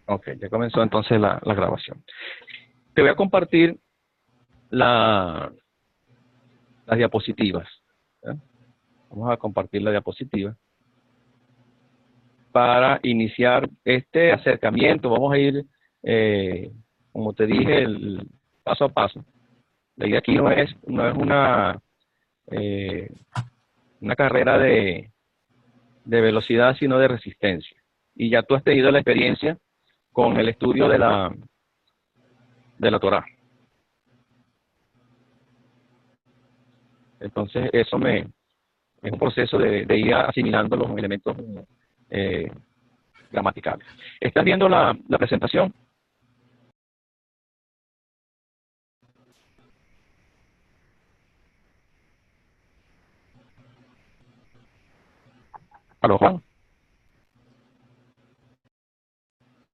Ok, ya comenzó entonces la grabación. Te voy a compartir la, las diapositivas. ¿Ya? Vamos a compartir la diapositiva para iniciar este acercamiento. Vamos a ir, como te dije, el paso a paso. La idea aquí no es una carrera de velocidad, sino de resistencia. Y ya tú has tenido la experiencia con el estudio de la Torá. Entonces, es un proceso de ir asimilando los elementos eh, gramaticales. ¿Estás viendo la presentación? ¿Aló, Juan?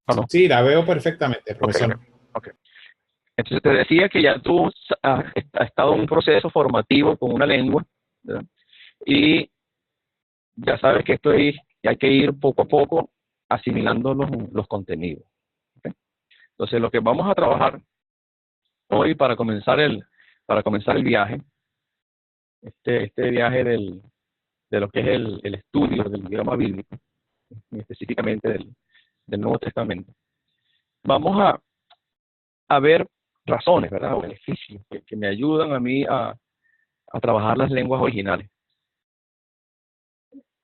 ¿Aló? Sí, la veo perfectamente, Ok, profesor. ok. Entonces te decía que ya tú has estado en un proceso formativo con una lengua, ¿verdad? Y ya sabes que hay que ir poco a poco asimilando los contenidos. ¿Ok? Entonces lo que vamos a trabajar hoy para comenzar el viaje, este viaje de lo que es el estudio del idioma bíblico, específicamente del Nuevo Testamento, vamos a ver razones, ¿verdad? O beneficios que me ayudan a mí a trabajar las lenguas originales.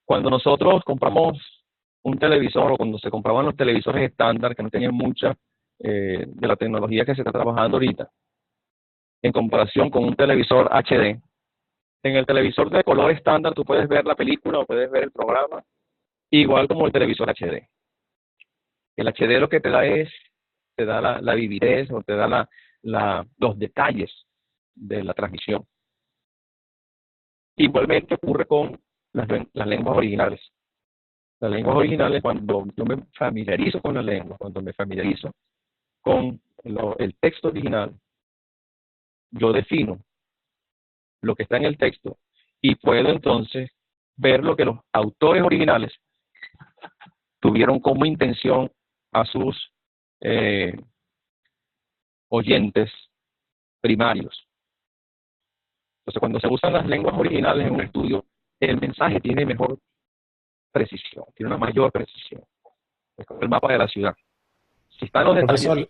Cuando nosotros compramos un televisor o cuando se compraban los televisores estándar que no tenían mucha de la tecnología que se está trabajando ahorita, en comparación con un televisor HD, en el televisor de color estándar tú puedes ver la película o puedes ver el programa igual como el televisor HD. El HD lo que te da la vividez o te da los detalles de la transmisión. Igualmente ocurre con las lenguas originales. Las lenguas originales, cuando yo me familiarizo con la lengua, cuando me familiarizo con el texto original, yo defino lo que está en el texto y puedo entonces ver lo que los autores originales tuvieron como intención a sus eh, oyentes primarios. Entonces, cuando se usan las lenguas originales en un estudio, el mensaje tiene mejor precisión, tiene una mayor precisión. Es como el mapa de la ciudad. Si están los detalles. Profesor,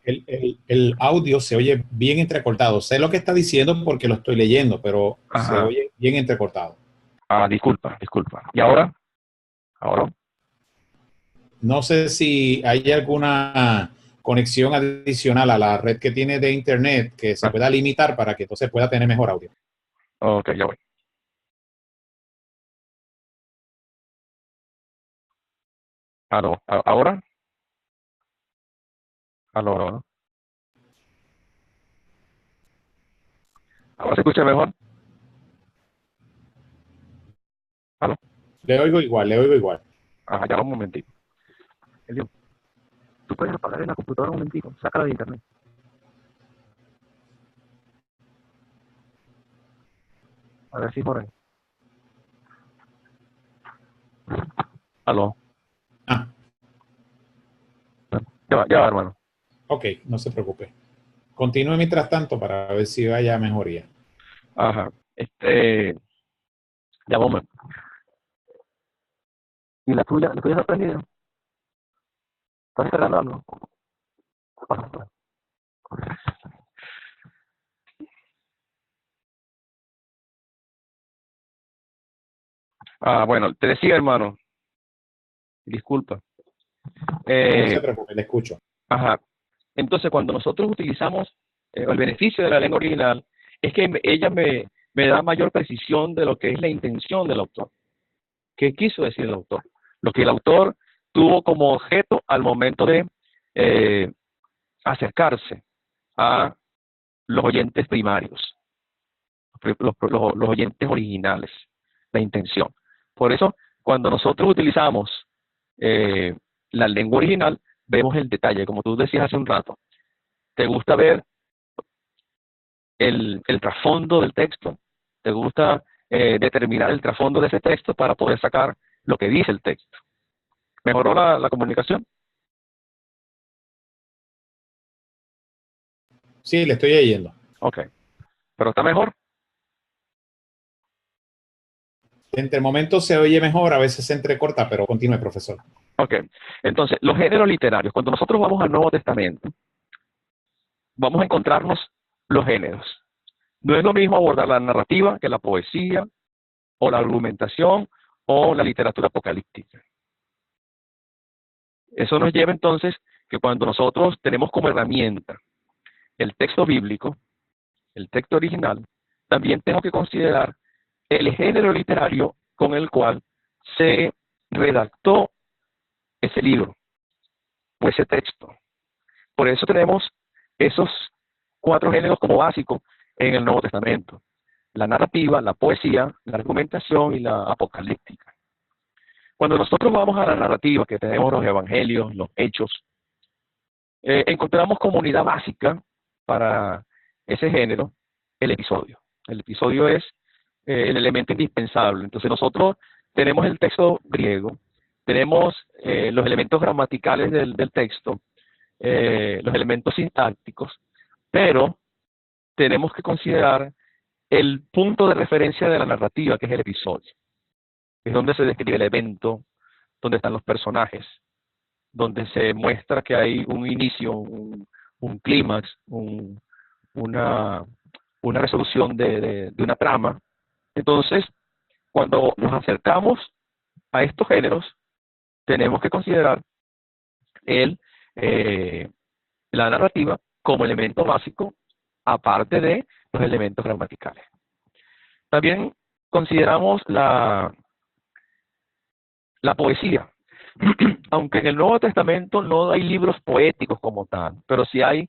el audio se oye bien entrecortado. Sé lo que está diciendo porque lo estoy leyendo, pero se Ajá. oye bien entrecortado. Disculpa. ¿Y ahora? Ahora. No sé si hay alguna conexión adicional a la red que tiene de internet que se Ah, pueda limitar para que entonces pueda tener mejor audio. ok, ya voy. Aló. ¿Ahora? Aló. ¿Ahora se escucha mejor? Aló. Le oigo igual, le oigo igual. Ajá, ya un momentito. Elio, ¿tú puedes apagar la computadora un momentito? Sácala de internet. A ver si por ahí. Aló. Ah, Ya va, hermano. ok, no se preocupe. Continúe mientras tanto para ver si vaya mejoría. Ajá. Ya vamos. ¿Y la tuya está prendida? ¿Estás esperando algo? Bueno, te decía, hermano, disculpa. No Eh, se preocupe, le escucho. ajá. Entonces, cuando nosotros utilizamos el beneficio de la lengua original, es que ella me da mayor precisión de lo que es la intención del autor. ¿Qué quiso decir el autor? Lo que el autor tuvo como objeto al momento de eh, acercarse a los oyentes primarios, los oyentes originales, la intención. Por eso, cuando nosotros utilizamos eh, la lengua original, vemos el detalle, como tú decías hace un rato. ¿Te gusta ver el trasfondo del texto? ¿Te gusta determinar el trasfondo de ese texto para poder sacar lo que dice el texto? ¿Mejoró la comunicación? Sí, le estoy leyendo. Ok. ¿Pero está mejor? Entre momentos se oye mejor, a veces se entrecorta, pero continúe, profesor. Ok. Entonces, los géneros literarios. Cuando nosotros vamos al Nuevo Testamento, vamos a encontrarnos los géneros. No es lo mismo abordar la narrativa que la poesía, o la argumentación, o la literatura apocalíptica. Eso nos lleva entonces que cuando nosotros tenemos como herramienta el texto bíblico, el texto original, también tengo que considerar el género literario con el cual se redactó ese libro o ese texto. Por eso tenemos esos 4 géneros como básicos en el Nuevo Testamento: la narrativa, la poesía, la argumentación y la apocalíptica. Cuando nosotros vamos a la narrativa, que tenemos los evangelios, los hechos, encontramos como unidad básica para ese género el episodio. El episodio es el elemento indispensable. Entonces nosotros tenemos el texto griego, tenemos los elementos gramaticales del texto, los elementos sintácticos, pero tenemos que considerar el punto de referencia de la narrativa, que es el episodio. Es donde se describe el evento, donde están los personajes, donde se muestra que hay un inicio, un clímax, una, una resolución de una trama. Entonces, cuando nos acercamos a estos géneros, tenemos que considerar el, eh, la narrativa como elemento básico, aparte de los elementos gramaticales. También consideramos la poesía. Aunque en el Nuevo Testamento no hay libros poéticos como tal, pero sí hay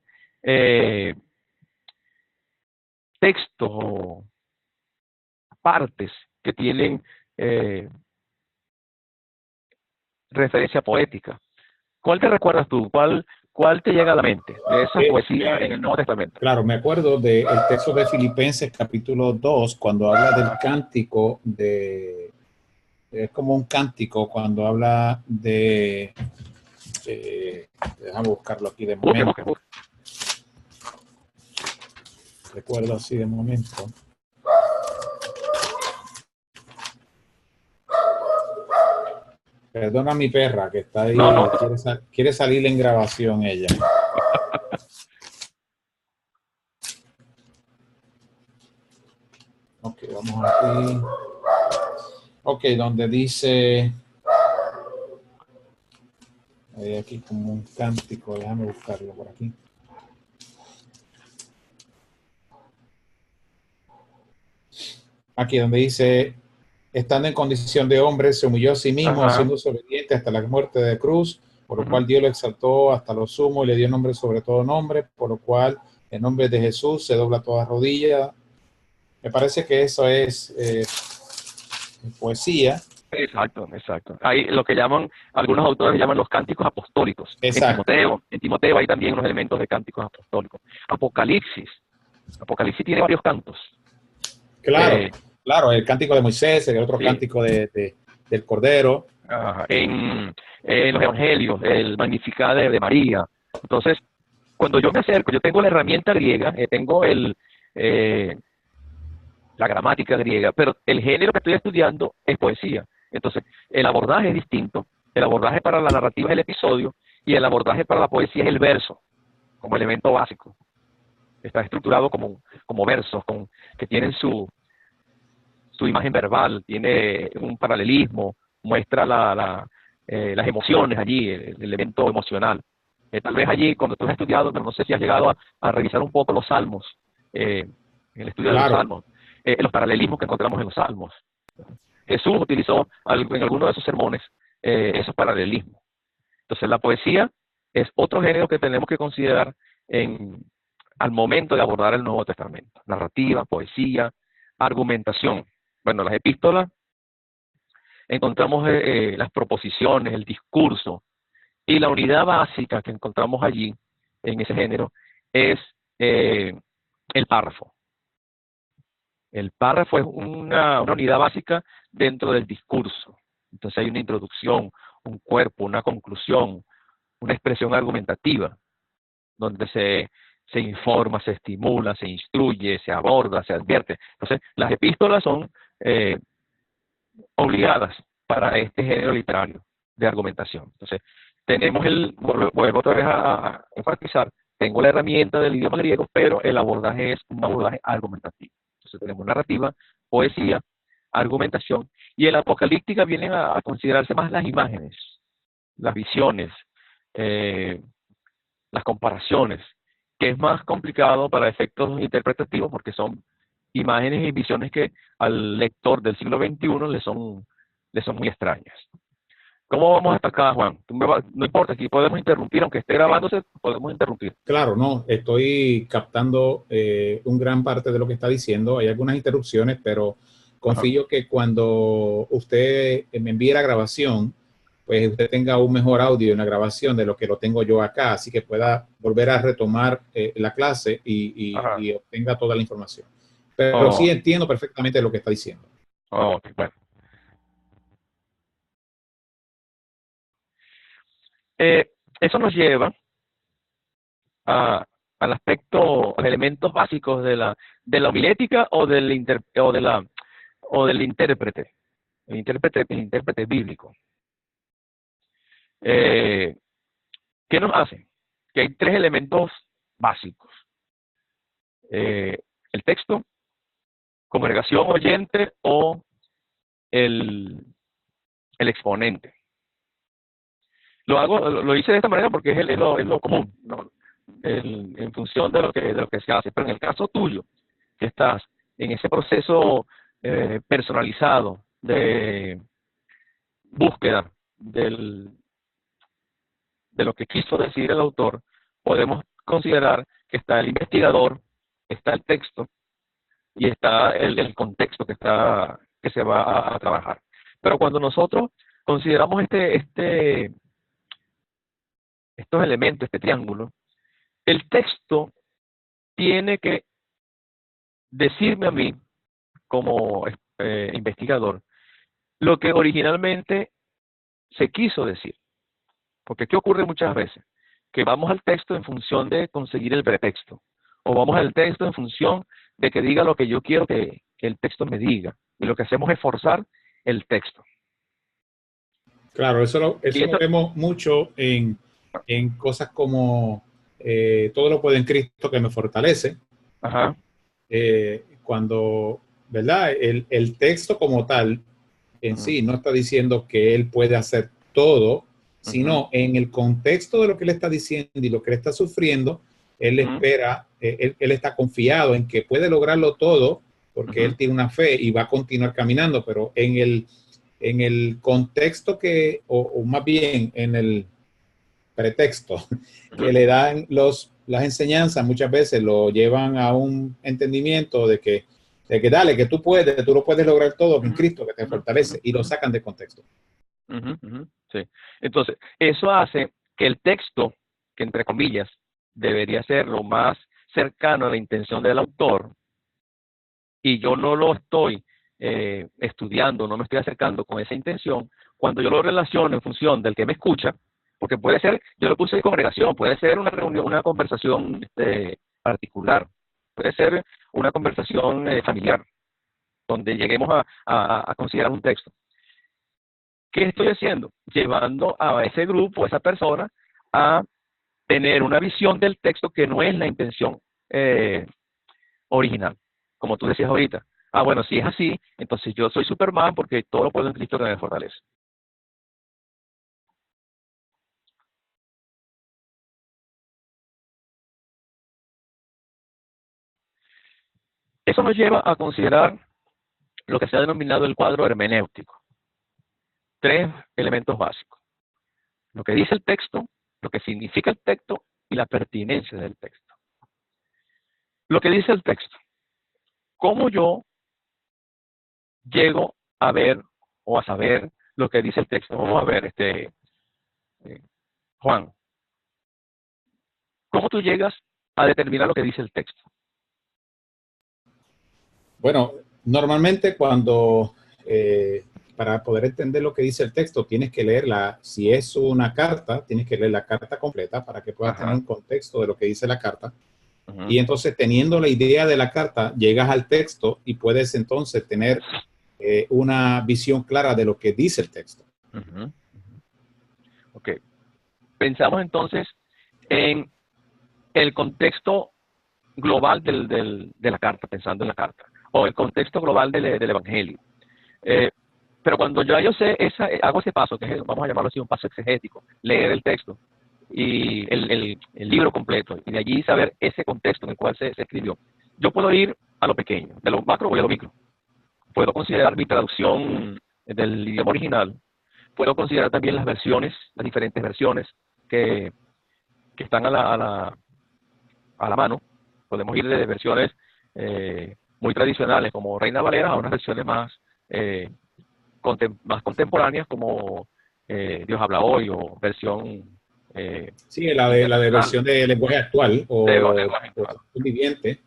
textos o partes que tienen referencia poética. ¿Cuál te recuerdas tú? ¿Cuál te llega a la mente de esa poesía en el Nuevo Testamento? Claro, me acuerdo del texto de Filipenses capítulo 2, cuando habla del cántico de... Es como un cántico cuando habla de... déjame buscarlo aquí de momento. Recuerdo así de momento. Perdona a mi perra que está ahí, no. Quiere salir en grabación ella. Ok, vamos aquí. Ok, donde dice... Hay aquí como un cántico, déjame buscarlo por aquí. Aquí donde dice, estando en condición de hombre, se humilló a sí mismo, haciéndose obediente hasta la muerte de cruz, por lo cual Dios lo exaltó hasta lo sumo y le dio nombre sobre todo nombre, por lo cual en nombre de Jesús se dobla toda rodilla. Me parece que eso es poesía. Exacto. Hay lo que llaman, algunos autores llaman los cánticos apostólicos. Exacto. En Timoteo hay también unos elementos de cánticos apostólicos. Apocalipsis tiene varios cantos. Claro, el cántico de Moisés, el otro cántico del Cordero. En los evangelios, el Magnificat de María. Entonces, cuando yo me acerco, yo tengo la herramienta griega, tengo la gramática griega, pero el género que estoy estudiando es poesía. Entonces, el abordaje es distinto. El abordaje para la narrativa es el episodio y el abordaje para la poesía es el verso, como elemento básico. Está estructurado como versos que tienen su imagen verbal, tiene un paralelismo, muestra las emociones allí, el elemento emocional. Tal vez allí, cuando tú has estudiado, pero no sé si has llegado a revisar un poco los salmos, en el estudio de los salmos, los paralelismos que encontramos en los salmos. Jesús utilizó en alguno de sus sermones esos paralelismos. Entonces la poesía es otro género que tenemos que considerar al momento de abordar el Nuevo Testamento. Narrativa, poesía, argumentación. Bueno, las epístolas encontramos las proposiciones, el discurso, y la unidad básica que encontramos allí, en ese género, es el párrafo. El párrafo es una unidad básica dentro del discurso. Entonces hay una introducción, un cuerpo, una conclusión, una expresión argumentativa, donde se informa, se estimula, se instruye, se aborda, se advierte. Entonces, las epístolas son obligadas para este género literario de argumentación. Entonces, tenemos vuelvo otra vez a enfatizar, tengo la herramienta del idioma griego, pero el abordaje es un abordaje argumentativo. Entonces, tenemos narrativa, poesía, argumentación, y en la apocalíptica vienen a considerarse más las imágenes, las visiones, las comparaciones, que es más complicado para efectos interpretativos porque son imágenes y visiones que al lector del siglo XXI le son muy extrañas. ¿Cómo vamos hasta acá, Juan? No importa, aquí podemos interrumpir, aunque esté grabándose, podemos interrumpir. Claro, no, estoy captando un gran parte de lo que está diciendo. Hay algunas interrupciones, pero confío que cuando usted me envíe la grabación, pues usted tenga un mejor audio en la grabación de lo que lo tengo yo acá, así que pueda volver a retomar la clase y obtenga toda la información. Pero sí entiendo perfectamente lo que está diciendo. Bueno. Eso nos lleva al aspecto, a los elementos básicos de la homilética o del intérprete, el intérprete bíblico. ¿Qué nos hace? Que hay tres elementos básicos. El texto, congregación oyente o el exponente. Lo hice de esta manera porque es lo común, ¿no? En función de lo que se hace. Pero en el caso tuyo, que estás en ese proceso personalizado de búsqueda de lo que quiso decir el autor, podemos considerar que está el investigador, está el texto y está el contexto que se va a trabajar. Pero cuando nosotros consideramos estos elementos, este triángulo, el texto tiene que decirme a mí, como investigador, lo que originalmente se quiso decir. Porque ¿qué ocurre muchas veces? Que vamos al texto en función de conseguir el pretexto, o vamos al texto en función de que diga lo que yo quiero que el texto me diga, y lo que hacemos es forzar el texto. Claro, eso lo vemos mucho en cosas como todo lo puedo en Cristo que me fortalece. Ajá. Cuando, ¿verdad? El texto como tal en sí no está diciendo que él puede hacer todo, sino en el contexto de lo que él está diciendo y lo que él está sufriendo, él espera, él está confiado en que puede lograrlo todo porque él tiene una fe y va a continuar caminando, pero en el contexto o más bien en el pretexto que le dan las enseñanzas, muchas veces lo llevan a un entendimiento de que dale, que tú lo puedes lograr todo en Cristo que te fortalece, y lo sacan de contexto. Sí. Entonces, eso hace que el texto, que entre comillas, debería ser lo más cercano a la intención del autor, y yo no lo estoy estudiando, no me estoy acercando con esa intención, cuando yo lo relaciono en función del que me escucha, porque puede ser, yo lo puse en congregación, puede ser una reunión, una conversación particular, puede ser una conversación familiar, donde lleguemos a considerar un texto. ¿Qué estoy haciendo? Llevando a ese grupo, a esa persona, a tener una visión del texto que no es la intención original. Como tú decías ahorita. Bueno, si es así, entonces yo soy Superman porque todo lo puedo en Cristo que me fortalece. Eso nos lleva a considerar lo que se ha denominado el cuadro hermenéutico. Tres elementos básicos. Lo que dice el texto, lo que significa el texto y la pertinencia del texto. Lo que dice el texto. ¿Cómo yo llego a ver o a saber lo que dice el texto? Vamos a ver, Juan. ¿Cómo tú llegas a determinar lo que dice el texto? Bueno, normalmente cuando para poder entender lo que dice el texto tienes que leerla. Si es una carta, tienes que leer la carta completa para que puedas tener un contexto de lo que dice la carta. Y entonces, teniendo la idea de la carta, llegas al texto y puedes entonces tener una visión clara de lo que dice el texto. Ok. Pensamos entonces en el contexto global de la carta, pensando en la carta, o el contexto global del Evangelio. Pero cuando yo sé, hago ese paso, que es, vamos a llamarlo así, un paso exegético, leer el texto y el libro completo, y de allí saber ese contexto en el cual se escribió, yo puedo ir a lo pequeño, de lo macro voy a lo micro. Puedo considerar mi traducción del idioma original, puedo considerar también las versiones, las diferentes versiones que están a la mano. Podemos ir de versiones muy tradicionales como Reina Valera a unas versiones más contemporáneas como Dios habla hoy, o versión sí, la de versión de lenguaje actual o viviente.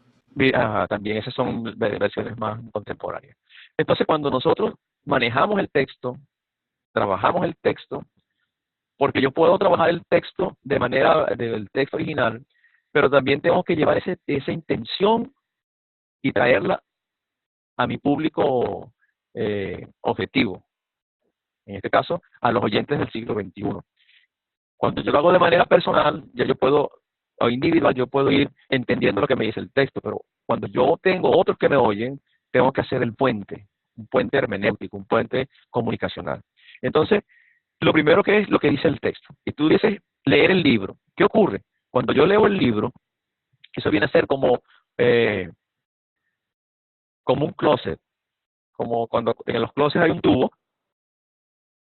También esas son versiones más contemporáneas. Entonces, cuando nosotros manejamos el texto, trabajamos el texto, porque yo puedo trabajar el texto de manera del texto original, pero también tengo que llevar esa intención y traerla a mi público objetivo. En este caso, a los oyentes del siglo XXI. Cuando yo lo hago de manera personal, ya yo puedo, o individual, yo puedo ir entendiendo lo que me dice el texto, pero cuando yo tengo otros que me oyen, tengo que hacer un puente hermenéutico, un puente comunicacional. Entonces, lo primero que es lo que dice el texto. Y tú dices leer el libro. ¿Qué ocurre? Cuando yo leo el libro, eso viene a ser como un closet, como cuando en los closets hay un tubo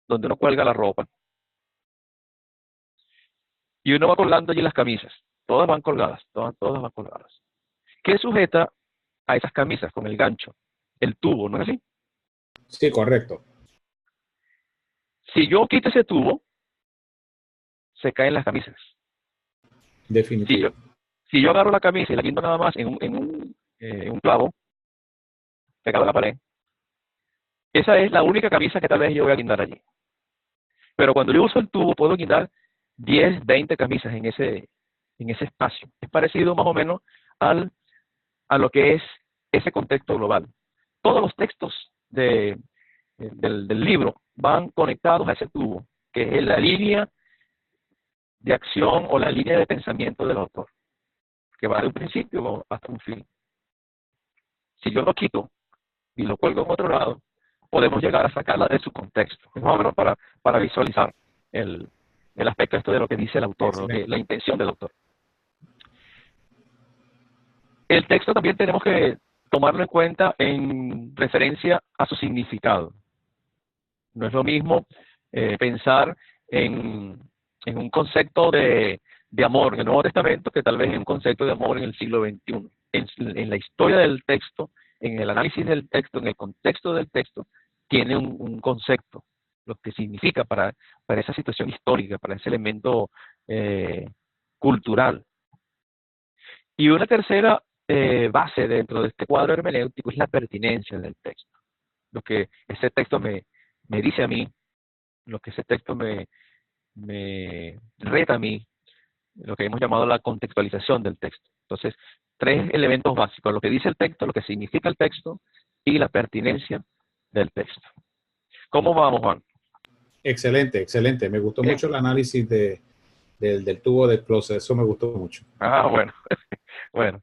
donde uno cuelga la ropa. Y uno va colgando allí las camisas. Todas van colgadas, todas van colgadas. ¿Qué sujeta a esas camisas con el gancho? El tubo, ¿no es así? Sí, correcto. Si yo quito ese tubo, se caen las camisas. Definitivo. Si yo agarro la camisa y la quito nada más en un clavo pegado a la pared, esa es la única camisa que tal vez yo voy a guindar allí. Pero cuando yo uso el tubo, puedo guindar 10, 20 camisas en ese espacio. Es parecido más o menos a lo que es ese contexto global. Todos los textos del libro van conectados a ese tubo, que es la línea de acción o la línea de pensamiento del autor, que va de un principio hasta un fin. Si yo lo quito y lo cuelgo en otro lado, podemos llegar a sacarla de su contexto. Es más o menos para visualizar el aspecto esto de lo que dice el autor, la intención del autor. El texto también tenemos que tomarlo en cuenta en referencia a su significado. No es lo mismo pensar en un concepto de amor en el Nuevo Testamento que tal vez en un concepto de amor en el siglo XXI. En la historia del texto, en el análisis del texto, en el contexto del texto, tiene un concepto, lo que significa para esa situación histórica, para ese elemento cultural. Y una tercera base dentro de este cuadro hermenéutico es la pertinencia del texto. Lo que ese texto me dice a mí, lo que ese texto me reta a mí, lo que hemos llamado la contextualización del texto. Entonces, 3 elementos básicos: lo que dice el texto, lo que significa el texto y la pertinencia del texto. ¿Cómo vamos, Juan? Excelente, excelente. Me gustó mucho el análisis del tubo del closet. Eso me gustó mucho. Bueno. Bueno.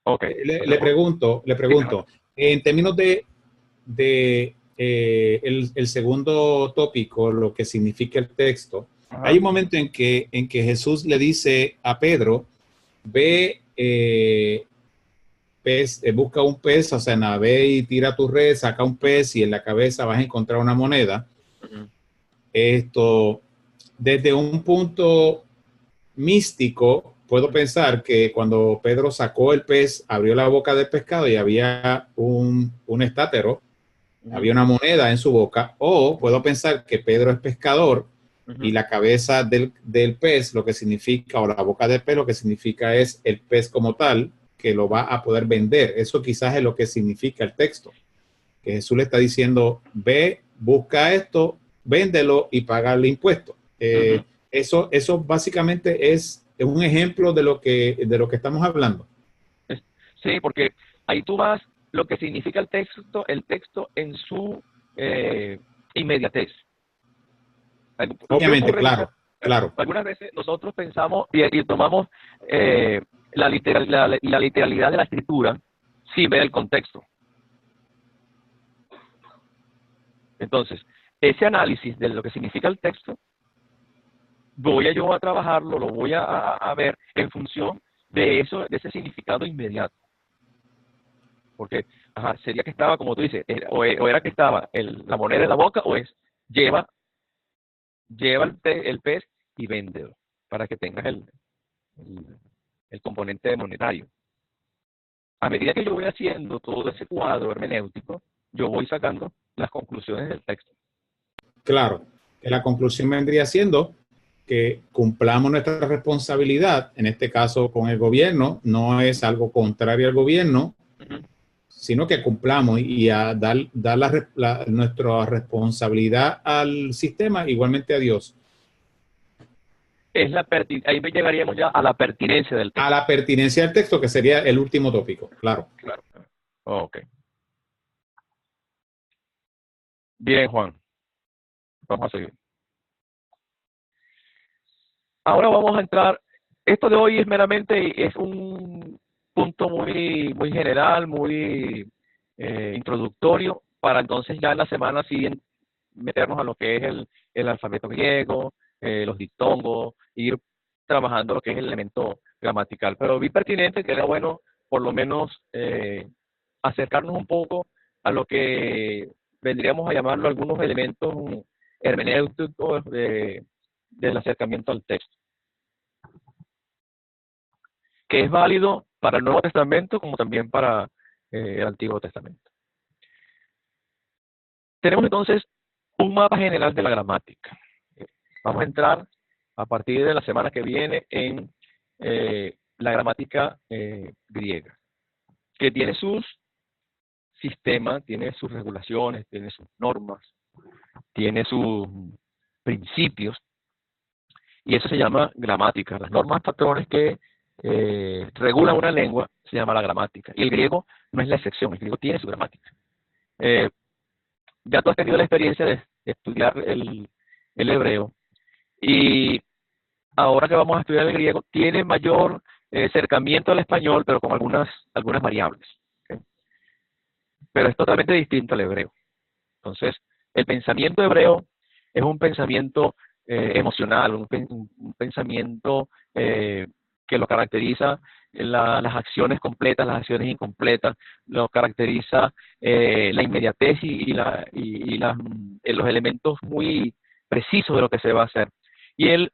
Okay. Le pregunto, en términos de el segundo tópico, lo que significa el texto, hay un momento en que Jesús le dice a Pedro, ve, busca un pez, o sea, ve y tira tu red, saca un pez y en la cabeza vas a encontrar una moneda. Esto, desde un punto místico, puedo pensar que cuando Pedro sacó el pez, abrió la boca del pescado y había un estátero, había una moneda en su boca, o puedo pensar que Pedro es pescador y la cabeza del pez, lo que significa, o la boca del pez, lo que significa es el pez como tal, que lo va a poder vender. Eso quizás es lo que significa el texto, que Jesús le está diciendo, ve, busca esto, véndelo y paga el impuesto. Eso básicamente es un ejemplo de lo que estamos hablando. Sí, porque ahí tú vas lo que significa el texto en su inmediatez. Lo que Obviamente, ocurre claro, claro. algunas veces nosotros pensamos y tomamos la literalidad de la escritura sin ver el contexto. Entonces, ese análisis de lo que significa el texto, voy yo a trabajarlo, lo voy a ver en función de eso, de ese significado inmediato. Porque sería que estaba, como tú dices, o era que estaba la moneda en la boca, o es lleva el pez y véndelo, para que tengas el componente monetario. A medida que yo voy haciendo todo ese cuadro hermenéutico, yo voy sacando las conclusiones del texto. Claro, que la conclusión vendría siendo que cumplamos nuestra responsabilidad, en este caso con el gobierno, no es algo contrario al gobierno, sino que cumplamos y a dar nuestra responsabilidad al sistema, igualmente a Dios. Ahí llegaríamos ya a la pertinencia del texto. A la pertinencia del texto, que sería el último tópico, claro. Claro. Ok. Bien, Juan. Vamos a seguir. Ahora vamos a entrar. Esto de hoy es un punto muy general, muy introductorio, para entonces ya en la semana siguiente meternos a lo que es el alfabeto griego, los diptongos, ir trabajando lo que es el elemento gramatical. Pero vi pertinente que era bueno por lo menos acercarnos un poco a lo que vendríamos a llamarlo algunos elementos hermenéuticos del acercamiento al texto, que es válido para el Nuevo Testamento como también para el Antiguo Testamento. Tenemos entonces un mapa general de la gramática. Vamos a entrar a partir de la semana que viene en la gramática griega, que tiene sus sistemas, tiene sus regulaciones, tiene sus normas, tiene sus principios, y eso se llama gramática. Las normas, patrones que regulan una lengua se llama la gramática, y el griego no es la excepción, el griego tiene su gramática. Ya tú has tenido la experiencia de estudiar el hebreo, y ahora que vamos a estudiar el griego, tiene mayor acercamiento al español, pero con algunas variables. ¿Okay? Pero es totalmente distinto al hebreo. Entonces, el pensamiento hebreo es un pensamiento emocional, un pensamiento que lo caracteriza las acciones completas, las acciones incompletas, lo caracteriza la inmediatez y los elementos muy precisos de lo que se va a hacer. Y el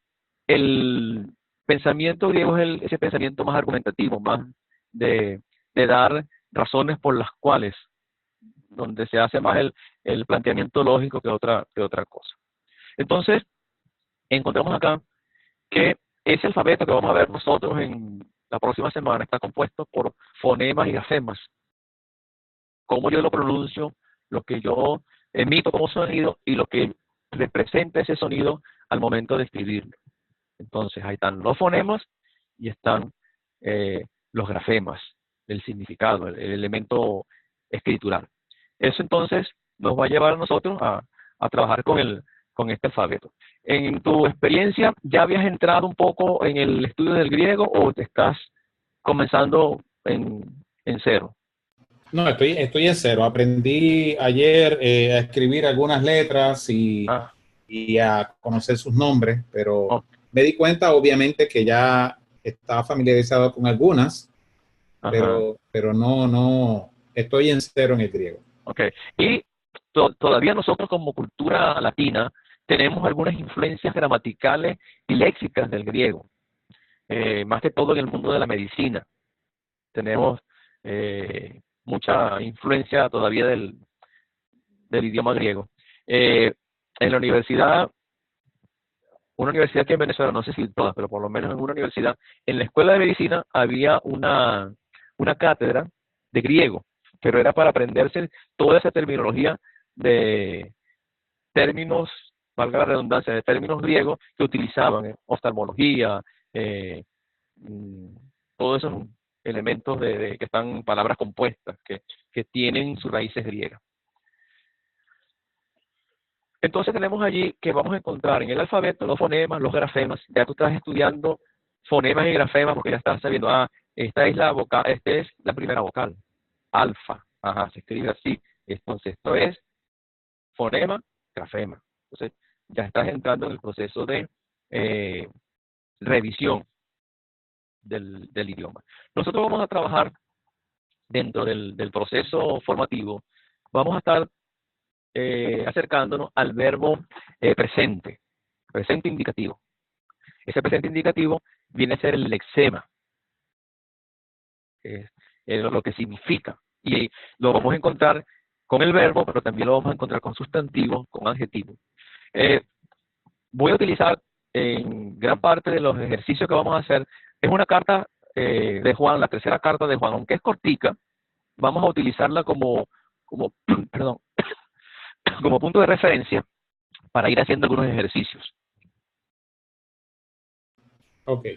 pensamiento griego es ese pensamiento más argumentativo, más de dar razones por las cuales, donde se hace más el planteamiento lógico que otra cosa. Entonces, encontramos acá que ese alfabeto que vamos a ver nosotros en la próxima semana está compuesto por fonemas y grafemas. Cómo yo lo pronuncio, lo que yo emito como sonido y lo que representa ese sonido al momento de escribirlo. Entonces, ahí están los fonemas y están los grafemas, el significado, el elemento escritural. Eso entonces nos va a llevar a nosotros a trabajar con este alfabeto. En tu experiencia, ¿ya habías entrado un poco en el estudio del griego o te estás comenzando en cero? No, estoy en cero. Aprendí ayer a escribir algunas letras y a conocer sus nombres, pero me di cuenta, obviamente, que ya estaba familiarizado con algunas, pero no, estoy en cero en el griego. Ok, y todavía nosotros como cultura latina tenemos algunas influencias gramaticales y léxicas del griego, más que todo en el mundo de la medicina. Tenemos mucha influencia todavía del idioma griego. En la universidad, una universidad que en Venezuela, no sé si todas, pero por lo menos en una universidad, en la escuela de medicina había una cátedra de griego, pero era para aprenderse toda esa terminología de términos valga la redundancia, de términos griegos que utilizaban, oftalmología, todos esos elementos que están palabras compuestas, que tienen sus raíces griegas. Entonces tenemos allí que vamos a encontrar en el alfabeto los fonemas, los grafemas. Ya tú estás estudiando fonemas y grafemas porque ya estás sabiendo, esta es esta es la primera vocal, alfa, se escribe así. Entonces esto es fonema, grafema. Entonces ya estás entrando en el proceso de revisión del idioma. Nosotros vamos a trabajar dentro del proceso formativo, vamos a estar acercándonos al verbo presente indicativo. Ese presente indicativo viene a ser el lexema, lo que significa. Y lo vamos a encontrar con el verbo, pero también lo vamos a encontrar con sustantivo, con adjetivo. Voy a utilizar en gran parte de los ejercicios que vamos a hacer, es una carta de Juan, la tercera carta de Juan, aunque es cortica, vamos a utilizarla perdón, como punto de referencia para ir haciendo algunos ejercicios. Ok.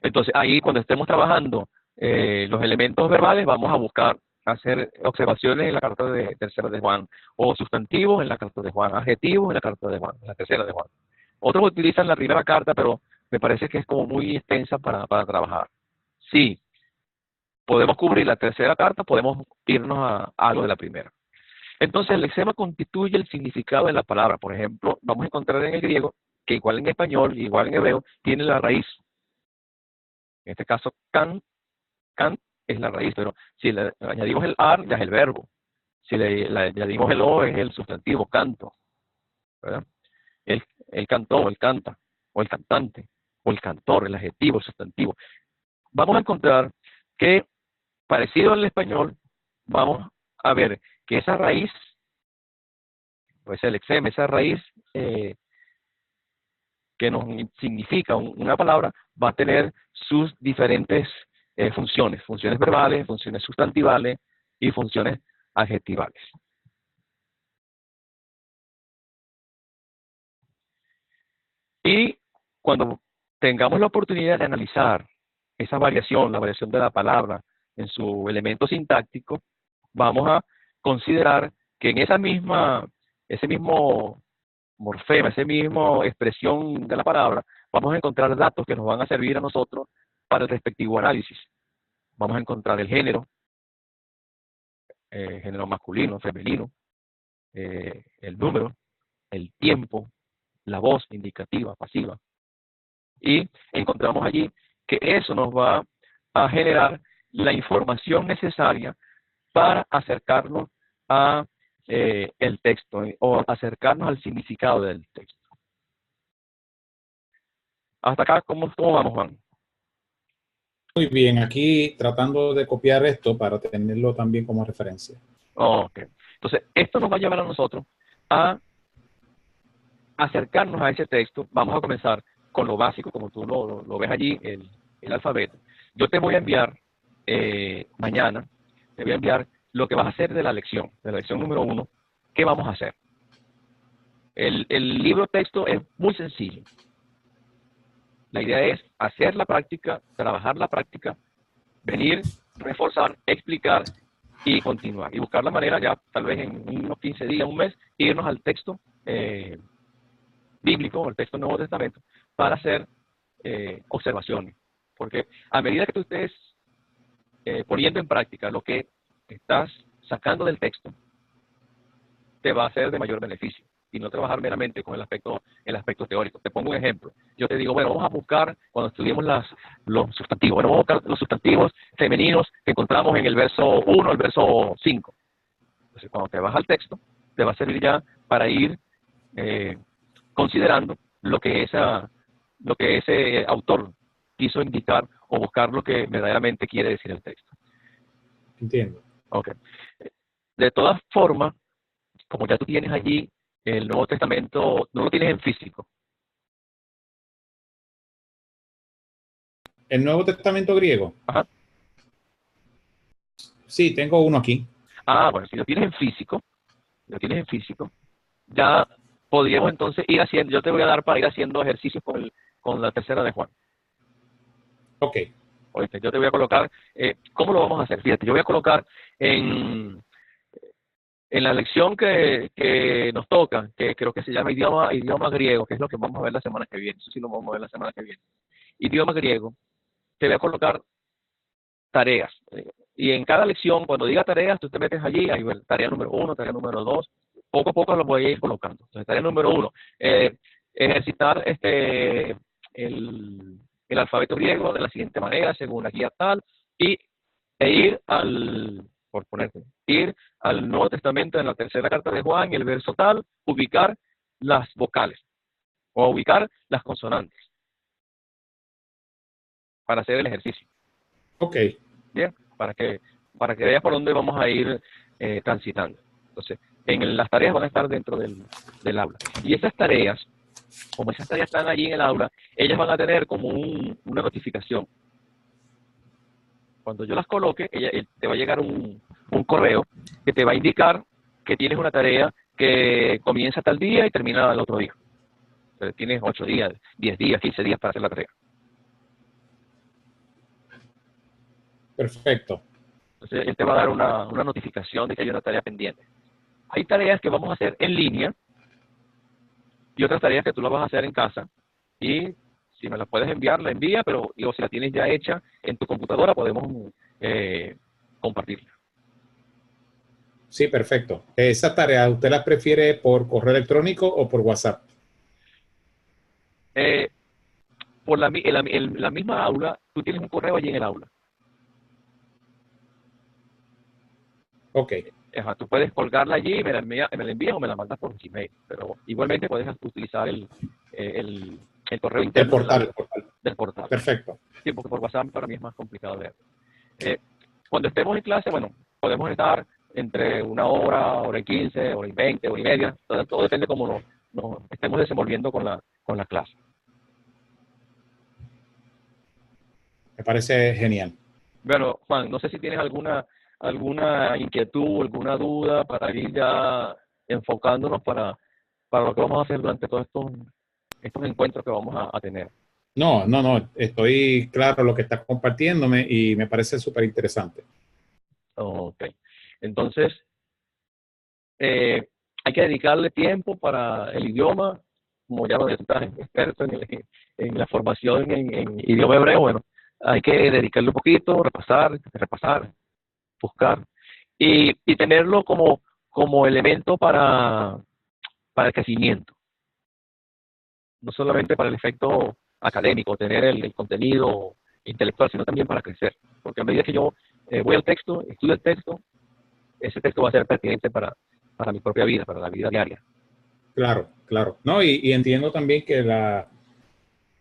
Entonces, ahí cuando estemos trabajando los elementos verbales, vamos a buscar hacer observaciones en la carta de tercera de Juan, o sustantivos en la carta de Juan, adjetivos en la carta de Juan, en la tercera de Juan. Otros utilizan la primera carta, pero me parece que es como muy extensa para trabajar. Sí, podemos cubrir la tercera carta, podemos irnos a algo de la primera. Entonces, el lexema constituye el significado de la palabra. Por ejemplo, vamos a encontrar en el griego, que igual en español, igual en hebreo, tiene la raíz. En este caso, can es la raíz, pero si le añadimos el ar, ya es el verbo. Si le añadimos el o, es el sustantivo, canto, ¿verdad? El cantó, el canta, o el cantante, o el cantor, el adjetivo, el sustantivo. Vamos a encontrar que, parecido al español, vamos a ver que esa raíz, pues el lexema, esa raíz que nos significa una palabra, va a tener sus diferentes funciones verbales, funciones sustantivales y funciones adjetivales. Y cuando tengamos la oportunidad de analizar esa variación, la variación de la palabra en su elemento sintáctico, vamos a considerar que en ese mismo morfema, esa misma expresión de la palabra, vamos a encontrar datos que nos van a servir a nosotros para el respectivo análisis. Vamos a encontrar el género masculino, femenino, el número, el tiempo, la voz indicativa, pasiva. Y encontramos allí que eso nos va a generar la información necesaria para acercarnos a el texto o acercarnos al significado del texto. Hasta acá, ¿cómo vamos, Juan? Muy bien, aquí tratando de copiar esto para tenerlo también como referencia. Ok. Entonces, esto nos va a llevar a nosotros a acercarnos a ese texto. Vamos a comenzar con lo básico, como tú lo ves allí, el alfabeto. Yo te voy a enviar mañana, te voy a enviar lo que vas a hacer de la lección número 1. ¿Qué vamos a hacer? El libro texto es muy sencillo. La idea es hacer la práctica, trabajar la práctica, venir, reforzar, explicar y continuar. Y buscar la manera ya, tal vez en unos 15 días, un mes, irnos al texto bíblico, al texto del Nuevo Testamento, para hacer observaciones. Porque a medida que tú estés poniendo en práctica lo que estás sacando del texto, te va a ser de mayor beneficio. Y no trabajar meramente con el aspecto teórico. Te pongo un ejemplo. Yo te digo, bueno, vamos a buscar, cuando estudiemos los sustantivos, bueno, vamos a buscar los sustantivos femeninos que encontramos en el verso 1 al verso 5. Entonces, cuando te vas al texto, te va a servir ya para ir considerando lo que ese autor quiso indicar o buscar lo que verdaderamente quiere decir el texto. Entiendo. Ok. De todas formas, como ya tú tienes allí el Nuevo Testamento, no lo tienes en físico. ¿El Nuevo Testamento griego? Ajá. Sí, tengo uno aquí. Bueno, si lo tienes en físico, ya podríamos entonces ir haciendo, yo te voy a dar para ir haciendo ejercicios con la tercera de Juan. Ok. Oíste, yo te voy a colocar, ¿cómo lo vamos a hacer? Fíjate, yo voy a colocar en la lección que nos toca, que creo que se llama idioma griego, que es lo que vamos a ver la semana que viene, eso sí lo vamos a ver la semana que viene. Idioma griego, te voy a colocar tareas. Y en cada lección, cuando diga tareas, tú te metes allí, ahí ves, tarea número 1, tarea número 2, poco a poco lo voy a ir colocando. Entonces, tarea número 1, ejercitar el alfabeto griego de la siguiente manera, según la guía tal, e ir ir al Nuevo Testamento en la tercera carta de Juan, el verso tal, ubicar las vocales o ubicar las consonantes para hacer el ejercicio. Ok. Bien, para que veas por dónde vamos a ir transitando. Entonces, las tareas van a estar dentro del aula. Y esas tareas, como esas tareas están allí en el aula, ellas van a tener como una notificación. Cuando yo las coloque, te va a llegar un correo que te va a indicar que tienes una tarea que comienza tal día y termina el otro día. Entonces, tienes 8 días, 10 días, 15 días para hacer la tarea. Perfecto. Entonces, él te va a dar una notificación de que hay una tarea pendiente. Hay tareas que vamos a hacer en línea y otras tareas que tú las vas a hacer en casa. Y si me las puedes enviar, la envía, pero digo, si la tienes ya hecha en tu computadora, podemos compartirla. Sí, perfecto. ¿Esa tarea usted la prefiere por correo electrónico o por WhatsApp? Por la misma aula, tú tienes un correo allí en el aula. Ok. Tú puedes colgarla allí, me la envías o me la mandas por Gmail, pero igualmente puedes utilizar el correo interno del portal. Perfecto. Sí, porque por WhatsApp para mí es más complicado ver. Cuando estemos en clase, bueno, podemos estar entre 1 hora, hora y 15, hora y 20, hora y media, todo depende cómo nos estemos desenvolviendo con la clase. Me parece genial. Bueno, Juan, no sé si tienes alguna inquietud, alguna duda para ir ya enfocándonos para lo que vamos a hacer durante todos estos encuentros que vamos a tener. No, estoy claro lo que estás compartiéndome y me parece súper interesante. Ok. Entonces, hay que dedicarle tiempo para el idioma, como ya lo estás experto en la formación en idioma hebreo, bueno, hay que dedicarle un poquito, repasar, buscar y tenerlo como elemento para el crecimiento, no solamente para el efecto académico, tener el contenido intelectual, sino también para crecer, porque a medida que yo voy al texto, estudio el texto, ese texto va a ser pertinente para mi propia vida, para la vida diaria. Claro. No, y entiendo también que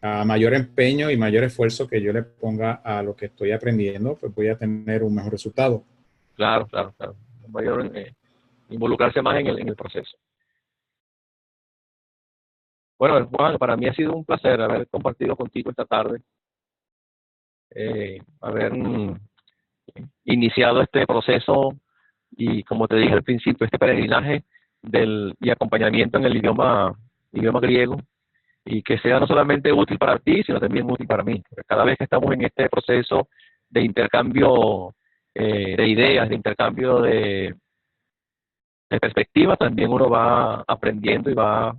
a mayor empeño y mayor esfuerzo que yo le ponga a lo que estoy aprendiendo, pues voy a tener un mejor resultado. Claro. Mayor involucrarse más en el proceso. Bueno, Juan, para mí ha sido un placer haber compartido contigo esta tarde, haber iniciado este proceso y, como te dije al principio, este peregrinaje y acompañamiento en el idioma griego, y que sea no solamente útil para ti, sino también útil para mí. Porque cada vez que estamos en este proceso de intercambio de ideas, de intercambio de perspectivas, también uno va aprendiendo y va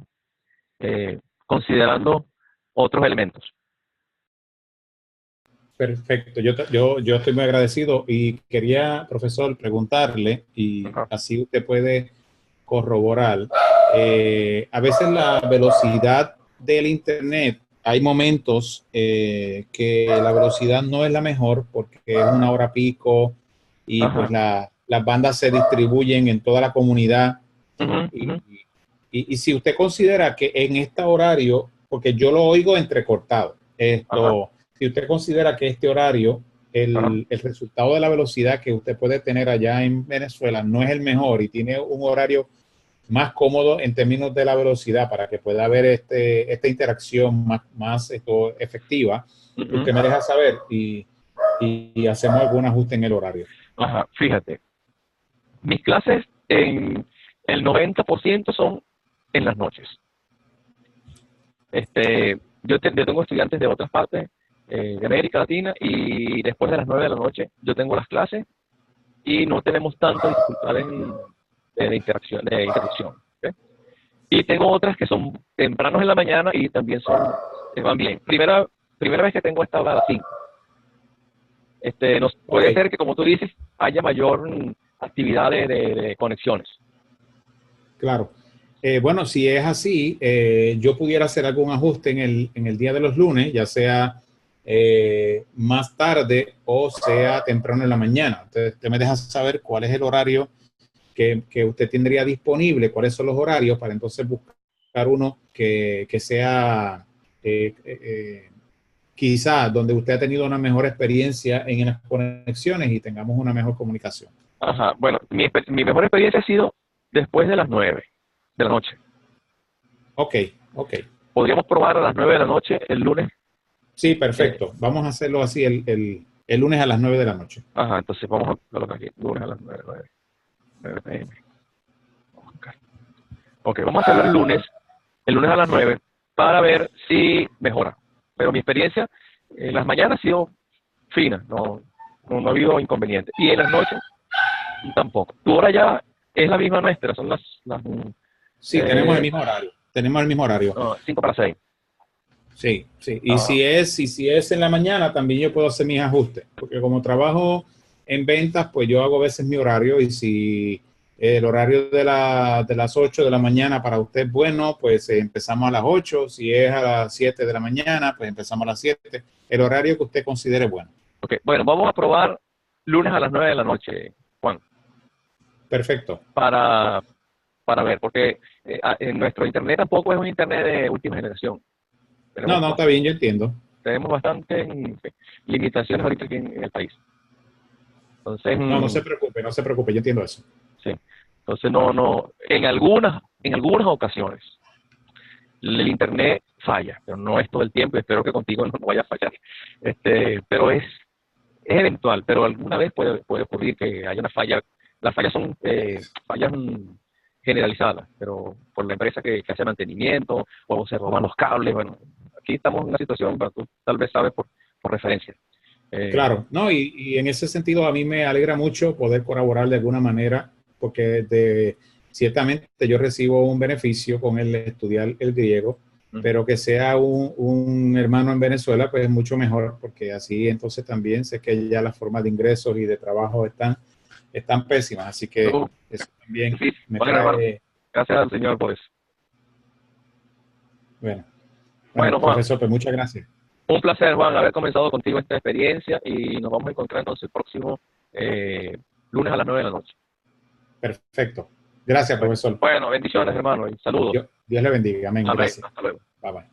considerando otros elementos. Perfecto. Yo estoy muy agradecido y quería, profesor, preguntarle, y así usted puede corroborar, a veces la velocidad del Internet, hay momentos que la velocidad no es la mejor porque es una hora pico y pues las bandas se distribuyen en toda la comunidad. Y si usted considera que en este horario, porque yo lo oigo entrecortado, si usted considera que este horario, el resultado de la velocidad que usted puede tener allá en Venezuela no es el mejor y tiene un horario más cómodo en términos de la velocidad para que pueda haber esta interacción más efectiva, usted me deja saber y hacemos algún ajuste en el horario. Fíjate, mis clases en el 90% son en las noches. Yo tengo estudiantes de otras partes de América Latina y después de las 9 de la noche yo tengo las clases y no tenemos tantas dificultades de interacción. ¿Okay? Y tengo otras que son tempranos en la mañana y también van bien. Primera vez que tengo esta hora a las 5. Puede ser que, como tú dices, haya mayor actividad de conexiones. Claro. Bueno, si es así, yo pudiera hacer algún ajuste en el día de los lunes, ya sea más tarde o sea temprano en la mañana. Entonces, usted me deja saber cuál es el horario que usted tendría disponible, cuáles son los horarios, para entonces buscar uno que sea quizá donde usted ha tenido una mejor experiencia en las conexiones y tengamos una mejor comunicación. Ajá, bueno, mi mejor experiencia ha sido después de las 9 de la noche. Ok. ¿Podríamos probar a las 9 de la noche el lunes? Sí, perfecto. Vamos a hacerlo así el lunes a las 9 de la noche. Ajá, entonces vamos a colocar aquí, lunes a las 9 p.m. Ok, vamos a hacerlo el lunes a las 9 para ver si mejora. Pero mi experiencia en las mañanas ha sido fina, no ha habido inconveniente. Y en las noches tampoco. Tu hora ya es la misma nuestra, son las sí, tenemos el mismo horario. Tenemos el mismo horario. 5 para 6. Sí. Y si es en la mañana, también yo puedo hacer mis ajustes. Porque como trabajo en ventas, pues yo hago a veces mi horario. Y si el horario de las 8 de la mañana para usted es bueno, pues empezamos a las 8. Si es a las 7 de la mañana, pues empezamos a las 7. El horario que usted considere bueno. Ok, bueno, vamos a probar lunes a las 9 de la noche, Juan. Perfecto. Para ver, porque en nuestro internet tampoco es un internet de última generación. No, está bien, yo entiendo. Tenemos bastantes limitaciones ahorita aquí en el país. Entonces, no se preocupe, yo entiendo eso. Sí. Entonces, en algunas ocasiones el internet falla, pero no es todo el tiempo y espero que contigo no vaya a fallar. Pero es eventual, pero alguna vez puede ocurrir que haya una falla. Las fallas son fallas generalizadas, pero por la empresa que hace mantenimiento o se roban los cables. Bueno, aquí estamos en una situación, pero tú tal vez sabes por referencia. Claro, no, y en ese sentido a mí me alegra mucho poder colaborar de alguna manera, porque ciertamente yo recibo un beneficio con el estudiar el griego, pero que sea un hermano en Venezuela, pues es mucho mejor, porque así entonces también sé que ya las formas de ingresos y de trabajo están pésimas, así que eso también me trae... Gracias al Señor por eso. Bueno, profesor, pues muchas gracias. Un placer, Juan, haber comenzado contigo esta experiencia y nos vamos a encontrar entonces el próximo lunes a las 9 de la noche. Perfecto. Gracias, profesor. Bueno, bendiciones, hermano, y saludos. Dios le bendiga. Amén. Amén. Gracias. Hasta luego. Bye, bye.